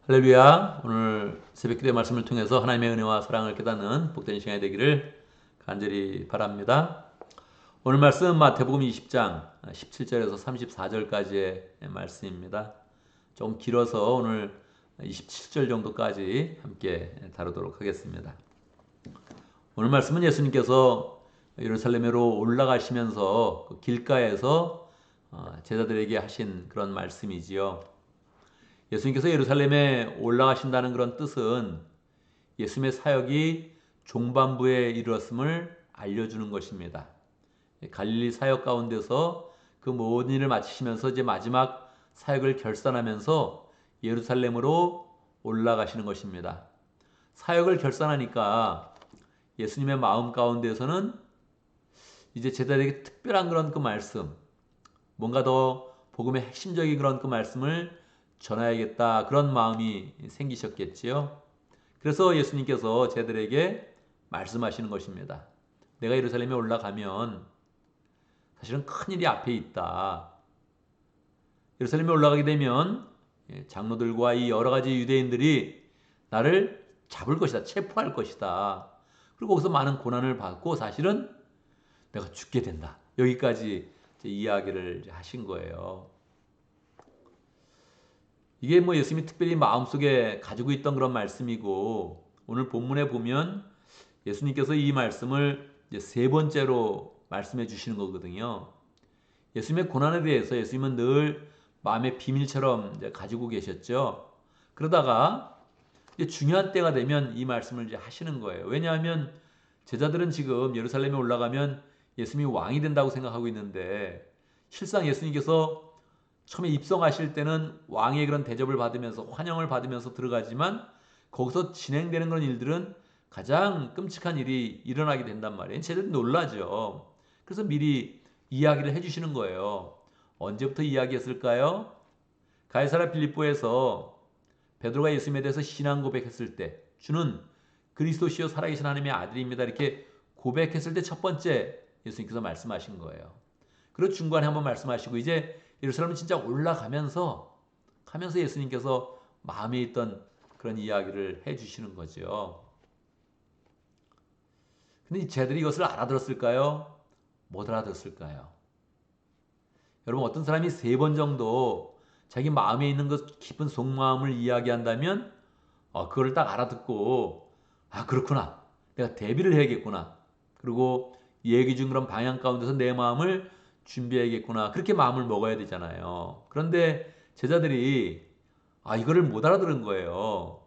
할렐루야. 오늘 새벽기도의 말씀을 통해서 하나님의 은혜와 사랑을 깨닫는 복된 시간이 되기를 간절히 바랍니다. 오늘 말씀 마태복음 20장 17절에서 34절까지의 말씀입니다. 좀 길어서 오늘 27절 정도까지 함께 다루도록 하겠습니다. 오늘 말씀은 예수님께서 예루살렘으로 올라가시면서 그 길가에서 제자들에게 하신 그런 말씀이지요. 예수님께서 예루살렘에 올라가신다는 그런 뜻은 예수님의 사역이 종반부에 이르렀음을 알려주는 것입니다. 갈릴리 사역 가운데서 그 모든 일을 마치시면서 이제 마지막 사역을 결산하면서 예루살렘으로 올라가시는 것입니다. 사역을 결산하니까 예수님의 마음 가운데서는 이제 제자들에게 특별한 그런 그 말씀, 뭔가 더 복음의 핵심적인 그런 그 말씀을 전해야겠다, 그런 마음이 생기셨겠지요. 그래서 예수님께서 제자들에게 말씀하시는 것입니다. 내가 예루살렘에 올라가면 사실은 큰일이 앞에 있다. 예루살렘에 올라가게 되면 장로들과 이 여러 가지 유대인들이 나를 잡을 것이다, 체포할 것이다. 그리고 거기서 많은 고난을 받고 사실은 내가 죽게 된다. 여기까지 이야기를 하신 거예요. 이게 뭐 예수님이 특별히 마음속에 가지고 있던 그런 말씀이고, 오늘 본문에 보면 예수님께서 이 말씀을 이제 세 번째로 말씀해 주시는 거거든요. 예수님의 고난에 대해서 예수님은 늘 마음의 비밀처럼 이제 가지고 계셨죠. 그러다가 이제 중요한 때가 되면 이 말씀을 이제 하시는 거예요. 왜냐하면 제자들은 지금 예루살렘에 올라가면 예수님이 왕이 된다고 생각하고 있는데, 실상 예수님께서 처음에 입성하실 때는 왕의 그런 대접을 받으면서 환영을 받으면서 들어가지만 거기서 진행되는 그런 일들은 가장 끔찍한 일이 일어나게 된단 말이에요. 제자들이 놀라죠. 그래서 미리 이야기를 해주시는 거예요. 언제부터 이야기했을까요? 가이사랴 빌립보에서 베드로가 예수님에 대해서 신앙 고백했을 때, 주는 그리스도시요 살아계신 하나님의 아들입니다, 이렇게 고백했을 때 첫 번째 예수님께서 말씀하신 거예요. 그리고 중간에 한번 말씀하시고 이제 예루살렘은 진짜 올라가면서 예수님께서 마음에 있던 그런 이야기를 해주시는 거죠. 근데 쟤들이 이것을 알아들었을까요? 못 알아들었을까요? 여러분, 어떤 사람이 세 번 정도 자기 마음에 있는 것 깊은 속마음을 이야기한다면 그걸 딱 알아듣고, 그렇구나, 내가 대비를 해야겠구나, 그리고 얘기 중 그런 방향 가운데서 내 마음을 준비해야겠구나, 그렇게 마음을 먹어야 되잖아요. 그런데 제자들이 이거를 못 알아들은 거예요.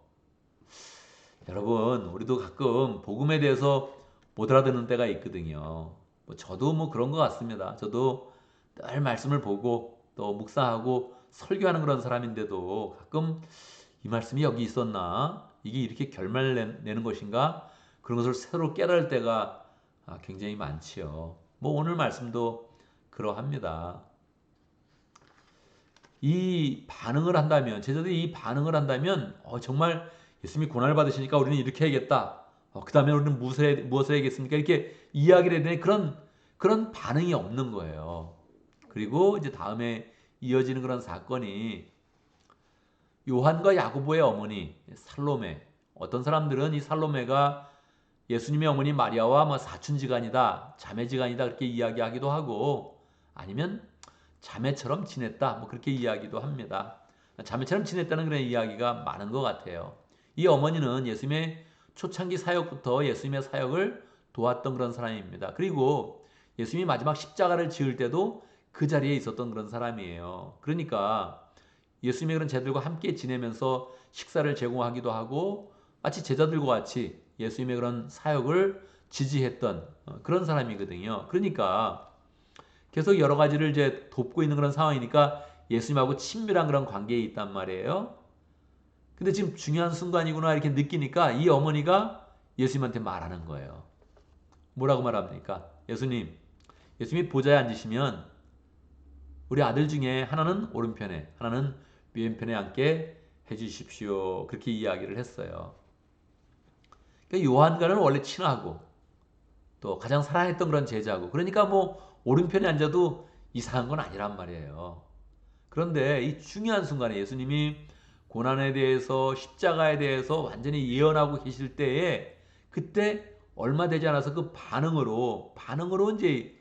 여러분, 우리도 가끔 복음에 대해서 못 알아듣는 때가 있거든요. 저도 뭐 그런 것 같습니다. 저도 늘 말씀을 보고 또 묵상하고 설교하는 그런 사람인데도 가끔 이 말씀이 여기 있었나? 이게 이렇게 결말을 내는 것인가? 그런 것을 새로 깨달을 때가 굉장히 많지요. 뭐 오늘 말씀도 그러합니다. 이 반응을 한다면, 제자들이 이 반응을 한다면 정말 예수님이 고난을 받으시니까 우리는 이렇게 해야겠다, 그 다음에 우리는 무엇을 해야겠습니까, 이렇게 이야기를 해야 되는 그런 반응이 없는 거예요. 그리고 이제 다음에 이어지는 그런 사건이 요한과 야고보의 어머니 살로메, 어떤 사람들은 이 살로메가 예수님의 어머니 마리아와 뭐 사촌지간이다, 자매지간이다, 그렇게 이야기하기도 하고, 아니면 자매처럼 지냈다, 뭐 그렇게 이야기도 합니다. 자매처럼 지냈다는 그런 이야기가 많은 것 같아요. 이 어머니는 예수님의 초창기 사역부터 예수님의 사역을 도왔던 그런 사람입니다. 그리고 예수님이 마지막 십자가를 지을 때도 그 자리에 있었던 그런 사람이에요. 그러니까 예수님의 그런 제자들과 함께 지내면서 식사를 제공하기도 하고 마치 제자들과 같이 예수님의 그런 사역을 지지했던 그런 사람이거든요. 그러니까 계속 여러 가지를 이제 돕고 있는 그런 상황이니까 예수님하고 친밀한 그런 관계에 있단 말이에요. 근데 지금 중요한 순간이구나 이렇게 느끼니까 이 어머니가 예수님한테 말하는 거예요. 뭐라고 말합니까? 예수님이 보좌에 앉으시면 우리 아들 중에 하나는 오른편에, 하나는 왼편에 앉게 해주십시오, 그렇게 이야기를 했어요. 그러니까 요한과는 원래 친하고 또 가장 사랑했던 그런 제자고, 그러니까 뭐 오른편에 앉아도 이상한 건 아니란 말이에요. 그런데 이 중요한 순간에 예수님이 고난에 대해서 십자가에 대해서 완전히 예언하고 계실 때에 그때 얼마 되지 않아서 그 반응으로 이제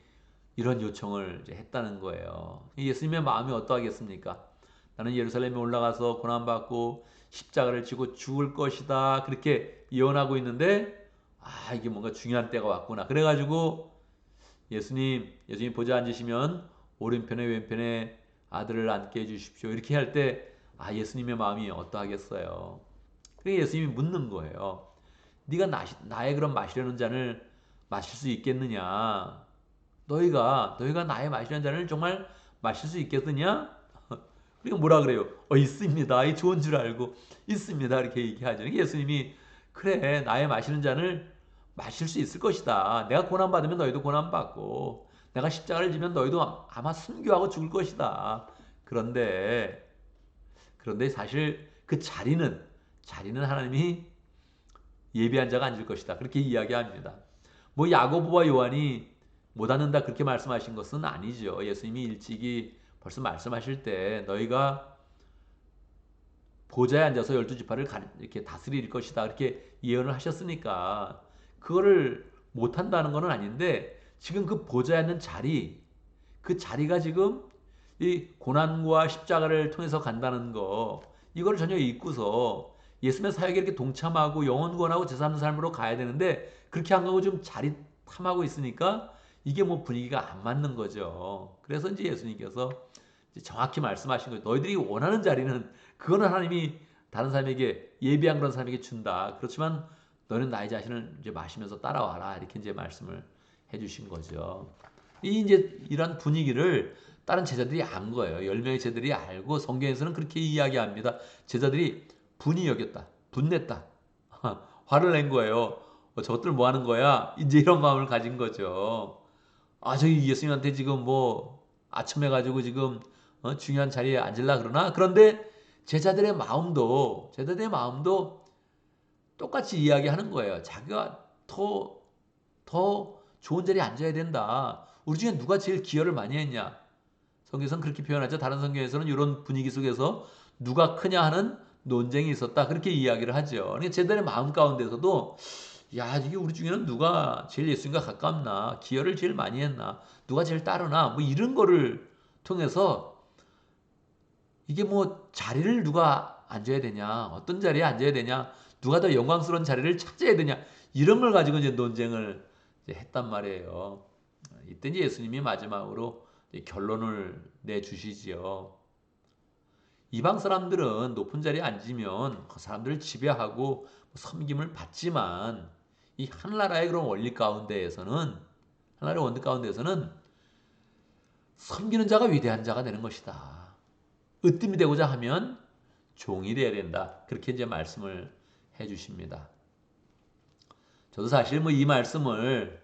이런 요청을 이제 했다는 거예요. 예수님의 마음이 어떠하겠습니까? 나는 예루살렘에 올라가서 고난받고 십자가를 지고 죽을 것이다. 그렇게 예언하고 있는데 이게 뭔가 중요한 때가 왔구나. 그래가지고 예수님 보좌 앉으시면 오른편에 왼편에 아들을 앉게 해주십시오. 이렇게 할 때 예수님의 마음이 어떠하겠어요? 그래 예수님이 묻는 거예요. 네가 나의 그런 마시려는 잔을 마실 수 있겠느냐? 너희가 나의 마시려는 잔을 정말 마실 수 있겠느냐? 그리고 뭐라 그래요? 있습니다. 이 좋은 줄 알고 있습니다. 이렇게 얘기하죠. 예수님이 그래 나의 마시는 잔을 마실 수 있을 것이다. 내가 고난받으면 너희도 고난받고 내가 십자가를 지면 너희도 아마 순교하고 죽을 것이다. 그런데 사실 그 자리는 하나님이 예비한 자가 앉을 것이다. 그렇게 이야기합니다. 뭐 야고보와 요한이 못 앉는다 그렇게 말씀하신 것은 아니죠. 예수님이 일찍이 벌써 말씀하실 때 너희가 보좌에 앉아서 12지파를 이렇게 다스릴 것이다. 이렇게 예언을 하셨으니까 그거를 못 한다는 것은 아닌데 지금 그 보좌에 앉는 자리 그 자리가 지금 이 고난과 십자가를 통해서 간다는 거 이거를 전혀 잊고서 예수님의 사역에 이렇게 동참하고 영원 구원하고 제사하는 삶으로 가야 되는데 그렇게 안 가고 좀 자리 탐하고 있으니까 이게 뭐 분위기가 안 맞는 거죠. 그래서 이제 예수님께서 이제 정확히 말씀하신 거예요. 너희들이 원하는 자리는 그거는 하나님이 다른 사람에게 예비한 그런 사람에게 준다. 그렇지만 너는 나의 자신을 이제 마시면서 따라와라. 이렇게 이제 말씀을 해주신 거죠. 이제 이런 분위기를 다른 제자들이 안 거예요. 10명의 제자들이 알고 성경에서는 그렇게 이야기합니다. 제자들이 분이 여겼다. 분냈다. 화를 낸 거예요. 저것들 뭐 하는 거야? 이제 이런 마음을 가진 거죠. 저기 예수님한테 지금 뭐 아첨해가지고 지금 중요한 자리에 앉으려 그러나? 그런데 제자들의 마음도 똑같이 이야기하는 거예요. 자기가 더 좋은 자리에 앉아야 된다. 우리 중에 누가 제일 기여를 많이 했냐? 성경에서는 그렇게 표현하죠. 다른 성경에서는 이런 분위기 속에서 누가 크냐 하는 논쟁이 있었다. 그렇게 이야기를 하죠. 그러니까 제자들의 마음 가운데서도 이게 우리 중에는 누가 제일 예수님과 가깝나? 기여를 제일 많이 했나? 누가 제일 따르나? 뭐 이런 거를 통해서 이게 뭐 자리를 누가 앉아야 되냐? 어떤 자리에 앉아야 되냐? 누가 더 영광스러운 자리를 찾아야 되냐? 이런 걸 가지고 이제 논쟁을 이제 했단 말이에요. 이때 이제 예수님이 마지막으로 결론을 내주시지요. 이방 사람들은 높은 자리에 앉으면 그 사람들을 지배하고 섬김을 받지만 이 하늘나라의 그런 하늘나라의 원리 가운데에서는 섬기는 자가 위대한 자가 되는 것이다. 으뜸이 되고자 하면 종이 되어야 된다. 그렇게 이제 말씀을 해주십니다. 저도 사실 이 말씀을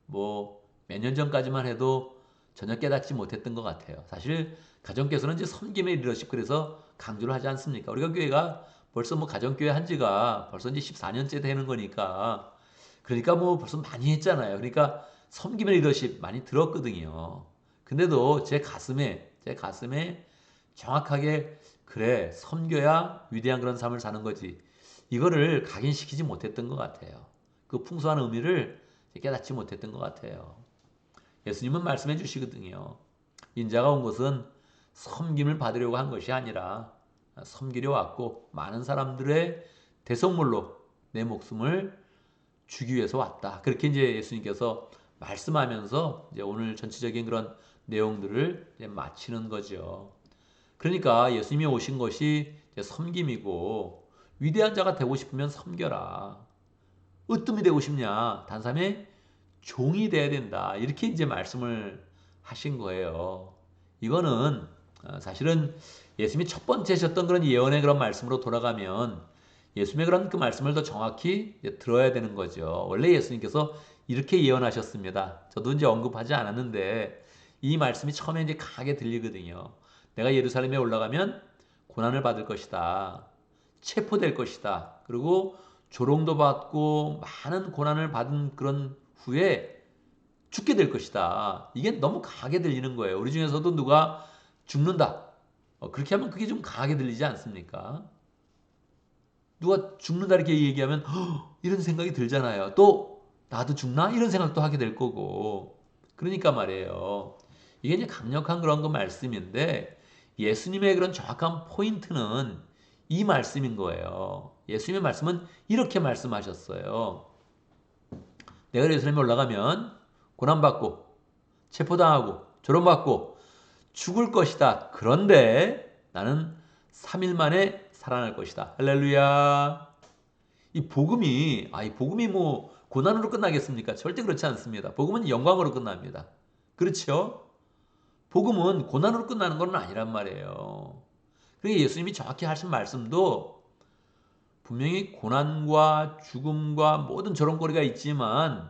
몇 년 전까지만 해도 전혀 깨닫지 못했던 것 같아요. 사실 가정교회에서는 이제 섬김의 리더십 그래서 강조를 하지 않습니까? 우리가 교회가 벌써 가정교회 한 지가 벌써 이제 14년째 되는 거니까 그러니까 벌써 많이 했잖아요. 그러니까 섬김의 리더십 많이 들었거든요. 근데도 제 가슴에 정확하게 그래 섬겨야 위대한 그런 삶을 사는 거지. 이거를 각인시키지 못했던 것 같아요. 그 풍성한 의미를 깨닫지 못했던 것 같아요. 예수님은 말씀해 주시거든요. 인자가 온 것은 섬김을 받으려고 한 것이 아니라 섬기려 왔고 많은 사람들의 대속물로 내 목숨을 주기 위해서 왔다. 그렇게 이제 예수님께서 말씀하면서 이제 오늘 전체적인 그런 내용들을 이제 마치는 거죠. 그러니까 예수님이 오신 것이 이제 섬김이고 위대한 자가 되고 싶으면 섬겨라. 으뜸이 되고 싶냐? 단삼의 종이 돼야 된다. 이렇게 이제 말씀을 하신 거예요. 이거는 사실은 예수님이 첫 번째 하셨던 그런 예언의 그런 말씀으로 돌아가면 예수님의 그런 그 말씀을 더 정확히 들어야 되는 거죠. 원래 예수님께서 이렇게 예언하셨습니다. 저도 이제 언급하지 않았는데 이 말씀이 처음에 이제 강하게 들리거든요. 내가 예루살렘에 올라가면 고난을 받을 것이다. 체포될 것이다. 그리고 조롱도 받고 많은 고난을 받은 그런 후에 죽게 될 것이다. 이게 너무 강하게 들리는 거예요. 우리 중에서도 누가 죽는다. 그렇게 하면 그게 좀 강하게 들리지 않습니까? 누가 죽는다 이렇게 얘기하면 이런 생각이 들잖아요. 또 나도 죽나? 이런 생각도 하게 될 거고. 그러니까 말이에요. 이게 이제 강력한 그런 거 말씀인데 예수님의 그런 정확한 포인트는 이 말씀인 거예요. 예수님의 말씀은 이렇게 말씀하셨어요. 내가 예루살렘에 올라가면 고난받고 체포당하고 조롱받고 죽을 것이다. 그런데 나는 3일 만에 살아날 것이다. 할렐루야. 이 복음이 뭐 고난으로 끝나겠습니까? 절대 그렇지 않습니다. 복음은 영광으로 끝납니다. 그렇죠? 복음은 고난으로 끝나는 건 아니란 말이에요. 그러니까 예수님이 정확히 하신 말씀도 분명히 고난과 죽음과 모든 저런거리가 있지만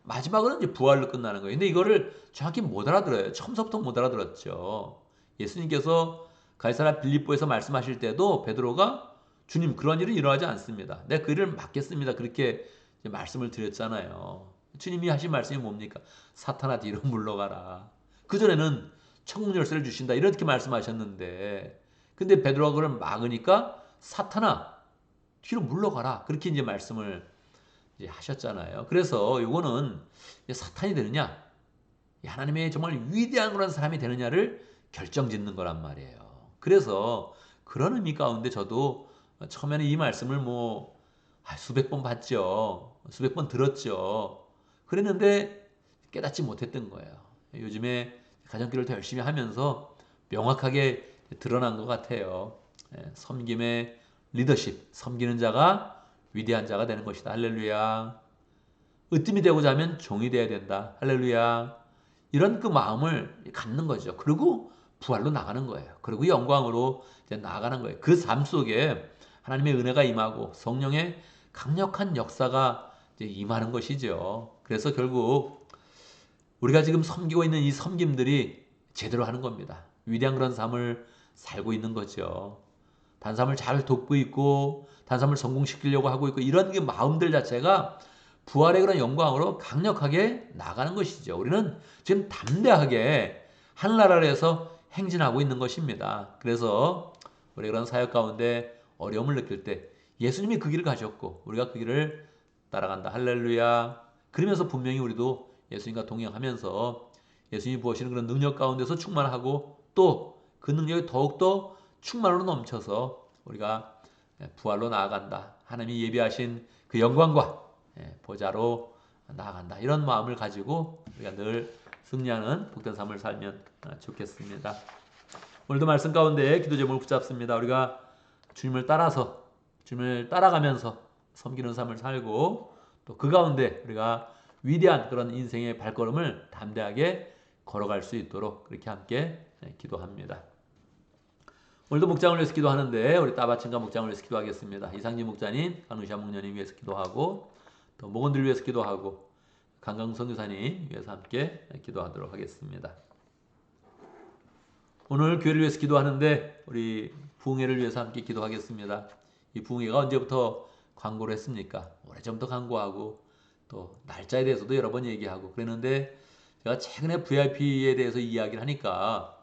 마지막으로는 이제 부활로 끝나는 거예요. 근데 이거를 정확히 못 알아들어요. 처음부터 못 알아들었죠. 예수님께서 가이사랴 빌립보에서 말씀하실 때도 베드로가 주님 그런 일은 일어나지 않습니다. 내가 그 일을 맡겠습니다. 그렇게 말씀을 드렸잖아요. 주님이 하신 말씀이 뭡니까? 사탄아 뒤로 물러가라. 그전에는 천국 열쇠를 주신다. 이렇게 말씀하셨는데 근데 베드로가 그걸 막으니까 사탄아 뒤로 물러가라. 그렇게 이제 말씀을 이제 하셨잖아요. 그래서 이거는 사탄이 되느냐, 하나님의 정말 위대한 그런 사람이 되느냐를 결정짓는 거란 말이에요. 그래서 그런 의미 가운데 저도 처음에는 이 말씀을 뭐 수백 번 봤죠. 수백 번 들었죠. 그랬는데 깨닫지 못했던 거예요. 요즘에 가정기를 더 열심히 하면서 명확하게 드러난 것 같아요. 섬김의 리더십, 섬기는 자가 위대한 자가 되는 것이다. 할렐루야. 으뜸이 되고자 하면 종이 되어야 된다. 할렐루야. 이런 그 마음을 갖는 거죠. 그리고 부활로 나가는 거예요. 그리고 영광으로 이제 나아가는 거예요. 그 삶 속에 하나님의 은혜가 임하고 성령의 강력한 역사가 이제 임하는 것이죠. 그래서 결국 우리가 지금 섬기고 있는 이 섬김들이 제대로 하는 겁니다. 위대한 그런 삶을 살고 있는 거죠. 단삼을 잘 돕고 있고 단삼을 성공시키려고 하고 있고 이런 그 마음들 자체가 부활의 그런 영광으로 강력하게 나가는 것이죠. 우리는 지금 담대하게 하늘 아래에서 행진하고 있는 것입니다. 그래서 우리 그런 사역 가운데 어려움을 느낄 때 예수님이 그 길을 가셨고 우리가 그 길을 따라간다. 할렐루야. 그러면서 분명히 우리도 예수님과 동행하면서 예수님이 부으시는 그런 능력 가운데서 충만하고 또 그 능력이 더욱더 충만으로 넘쳐서 우리가 부활로 나아간다. 하나님이 예비하신 그 영광과 보좌로 나아간다. 이런 마음을 가지고 우리가 늘 승리하는 복된 삶을 살면 좋겠습니다. 오늘도 말씀 가운데 기도 제목을 붙잡습니다. 우리가 주님을 따라가면서 섬기는 삶을 살고 또 그 가운데 우리가 위대한 그런 인생의 발걸음을 담대하게 걸어갈 수 있도록 그렇게 함께 기도합니다. 오늘도 목장을 위해서 기도하는데 우리 따바친가 목장을 위해서 기도하겠습니다. 이상진 목자님, 강루시아 목녀님 위해서 기도하고 또 목원들 위해서 기도하고 강강 선교사님 위해서 함께 기도하도록 하겠습니다. 오늘 교회를 위해서 기도하는데 우리 부흥회를 위해서 함께 기도하겠습니다. 이 부흥회가 언제부터 광고를 했습니까? 오래전부터 광고하고 또 날짜에 대해서도 여러 번 얘기하고 그랬는데 제가 최근에 VIP에 대해서 이야기를 하니까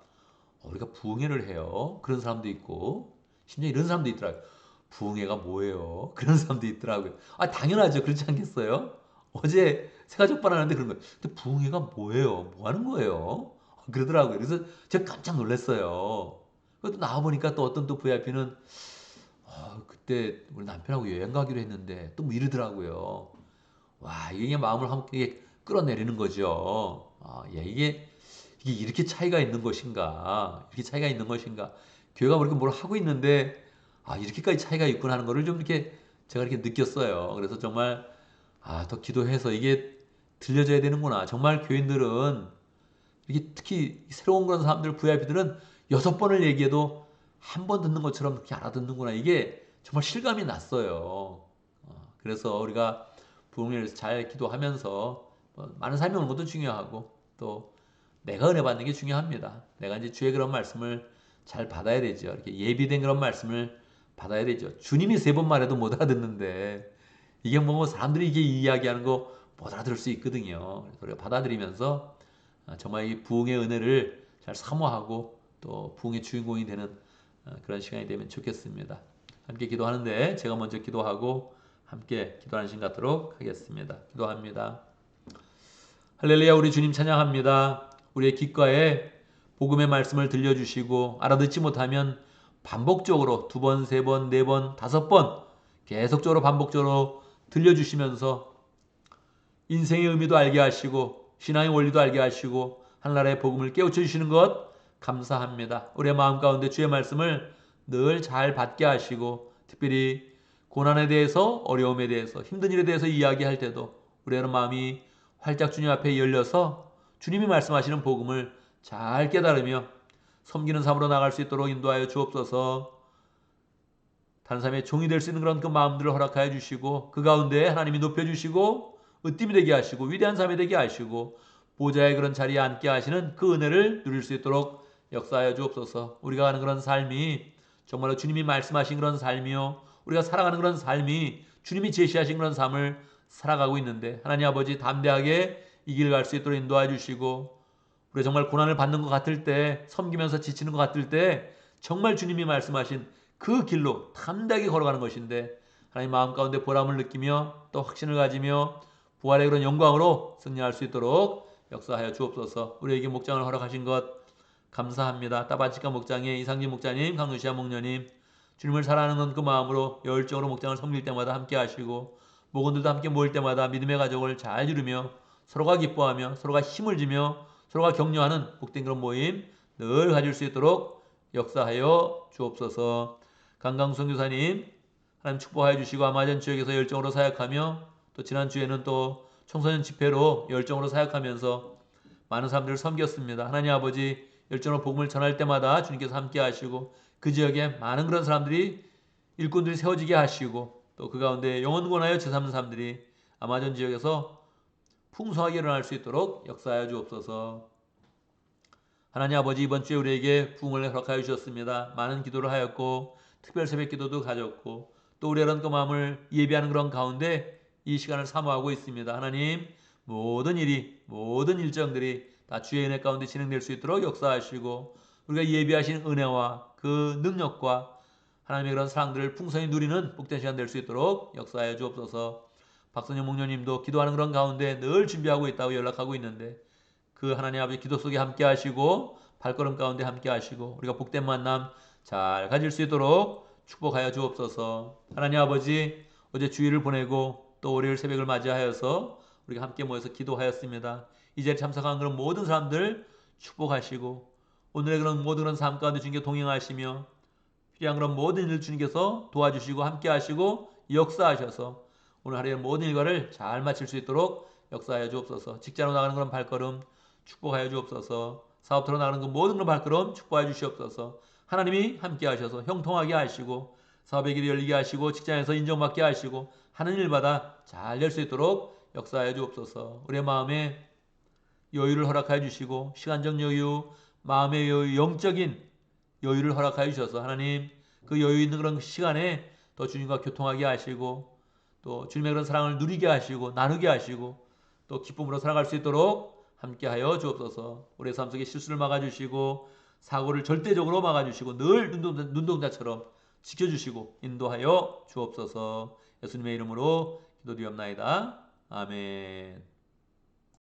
우리가 부흥회를 해요. 그런 사람도 있고 심지어 이런 사람도 있더라고요. 부흥회가 뭐예요? 그런 사람도 있더라고요. 당연하죠. 그렇지 않겠어요? 어제 새가족반 하는데 그런 거예요. 근데 부흥회가 뭐예요? 뭐 하는 거예요? 그러더라고요. 그래서 제가 깜짝 놀랐어요. 그것도 나와보니까 또 어떤 또 VIP는 그때 우리 남편하고 여행 가기로 했는데 또 뭐 이러더라고요. 와, 이게 마음을 함께 끌어내리는 거죠. 이게 이렇게 차이가 있는 것인가? 이렇게 차이가 있는 것인가? 교회가 그렇게 뭘 하고 있는데 이렇게까지 차이가 있구나 하는 거를 좀 이렇게 제가 이렇게 느꼈어요. 그래서 정말 더 기도해서 이게 들려져야 되는구나. 정말 교인들은 이게 특히 새로운 그런 사람들 VIP들은 6번을 얘기해도 한 번 듣는 것처럼 그렇게 알아듣는구나. 이게 정말 실감이 났어요. 그래서 우리가 부흥회를 잘 기도하면서 많은 사람이 오는 것도 중요하고 또 내가 은혜 받는 게 중요합니다. 내가 이제 주의 그런 말씀을 잘 받아야 되죠. 이렇게 예비된 그런 말씀을 받아야 되죠. 주님이 3번 말해도 못 알아듣는데 이게 뭐 사람들이 이게 이야기하는 거 못 알아들을 수 있거든요. 그래서 우리가 받아들이면서 정말 이 부흥의 은혜를 잘 사모하고 또 부흥의 주인공이 되는 그런 시간이 되면 좋겠습니다. 함께 기도하는데 제가 먼저 기도하고 함께 기도하는 시간 갖도록 하겠습니다. 기도합니다. 할렐루야. 우리 주님 찬양합니다. 우리의 귓가에 복음의 말씀을 들려주시고 알아듣지 못하면 반복적으로 2번, 3번, 4번, 5번 계속적으로 반복적으로 들려주시면서 인생의 의미도 알게 하시고 신앙의 원리도 알게 하시고 하나님의 복음을 깨우쳐 주시는 것 감사합니다. 우리의 마음 가운데 주의 말씀을 늘 잘 받게 하시고 특별히 고난에 대해서 어려움에 대해서 힘든 일에 대해서 이야기할 때도 우리의 마음이 활짝 주님 앞에 열려서 주님이 말씀하시는 복음을 잘 깨달으며 섬기는 삶으로 나갈 수 있도록 인도하여 주옵소서. 다른 사람의 종이 될 수 있는 그런 그 마음들을 허락하여 주시고 그 가운데 하나님이 높여주시고 으뜸이 되게 하시고 위대한 삶이 되게 하시고 보좌의 그런 자리에 앉게 하시는 그 은혜를 누릴 수 있도록 역사하여 주옵소서. 우리가 가는 그런 삶이 정말로 주님이 말씀하신 그런 삶이요 우리가 살아가는 그런 삶이 주님이 제시하신 그런 삶을 살아가고 있는데 하나님 아버지 담대하게 이 길 갈 수 있도록 인도해 주시고 우리가 정말 고난을 받는 것 같을 때 섬기면서 지치는 것 같을 때 정말 주님이 말씀하신 그 길로 담대하게 걸어가는 것인데 하나님 마음 가운데 보람을 느끼며 또 확신을 가지며 부활의 그런 영광으로 승리할 수 있도록 역사하여 주옵소서. 우리에게 목장을 허락하신 것 감사합니다. 따바치카 목장의 이상진 목자님, 강루시아 목녀님 주님을 사랑하는 그 마음으로 열정으로 목장을 섬길 때마다 함께 하시고 목원들도 함께 모일 때마다 믿음의 가족을 잘 이루며 서로가 기뻐하며 서로가 힘을 주며 서로가 격려하는 복된 그런 모임 늘 가질 수 있도록 역사하여 주옵소서. 강강순 교사님 하나님 축복하여 주시고 아마존 지역에서 열정으로 사역하며 또 지난주에는 또 청소년 집회로 열정으로 사역하면서 많은 사람들을 섬겼습니다. 하나님 아버지 열정으로 복음을 전할 때마다 주님께서 함께 하시고 그 지역에 많은 그런 사람들이 일꾼들이 세워지게 하시고 또 그 가운데 영혼 권하여 제삼는 사람들이 아마존 지역에서 풍성하게 일어날 수 있도록 역사하여 주옵소서. 하나님 아버지 이번 주에 우리에게 부흥을 허락하여 주셨습니다. 많은 기도를 하였고 특별 새벽 기도도 가졌고 또 우리의 그 마음을 예비하는 그런 가운데 이 시간을 사모하고 있습니다. 하나님 모든 일이 모든 일정들이 다 주의 은혜 가운데 진행될 수 있도록 역사하시고 우리가 예비하신 은혜와 그 능력과 하나님의 그런 사랑들을 풍성히 누리는 복된 시간 될 수 있도록 역사하여 주옵소서. 박선영 목녀님도 기도하는 그런 가운데 늘 준비하고 있다고 연락하고 있는데 그 하나님 아버지 기도 속에 함께 하시고 발걸음 가운데 함께 하시고 우리가 복된 만남 잘 가질 수 있도록 축복하여 주옵소서. 하나님 아버지 어제 주일을 보내고 또 월요일 새벽을 맞이하여서 우리가 함께 모여서 기도하였습니다. 이 자리에 참석한 그런 모든 사람들 축복하시고 오늘의 그런 모든 그런 삶 가운데 주님께 동행하시며 필요한 그런 모든 일을 주님께서 도와주시고 함께 하시고 역사하셔서 오늘 하루의 모든 일과를 잘 마칠 수 있도록 역사하여 주옵소서. 직장으로 나가는 그런 발걸음 축복하여 주옵소서. 사업터로 나가는 그 모든 그런 발걸음 축복하여 주시옵소서. 하나님이 함께 하셔서 형통하게 하시고 사업의 길이 열리게 하시고 직장에서 인정받게 하시고 하는 일마다 잘 될 수 있도록 역사하여 주옵소서. 우리의 마음에 여유를 허락하여 주시고 시간적 여유, 마음의 여유, 영적인 여유를 허락하여 주셔서 하나님 그 여유 있는 그런 시간에 더 주님과 교통하게 하시고 또 주님의 그런 사랑을 누리게 하시고 나누게 하시고 또 기쁨으로 살아갈 수 있도록 함께하여 주옵소서. 우리의 삶 속에 실수를 막아주시고 사고를 절대적으로 막아주시고 늘 눈동자처럼 지켜주시고 인도하여 주옵소서. 예수님의 이름으로 기도드리옵나이다. 아멘.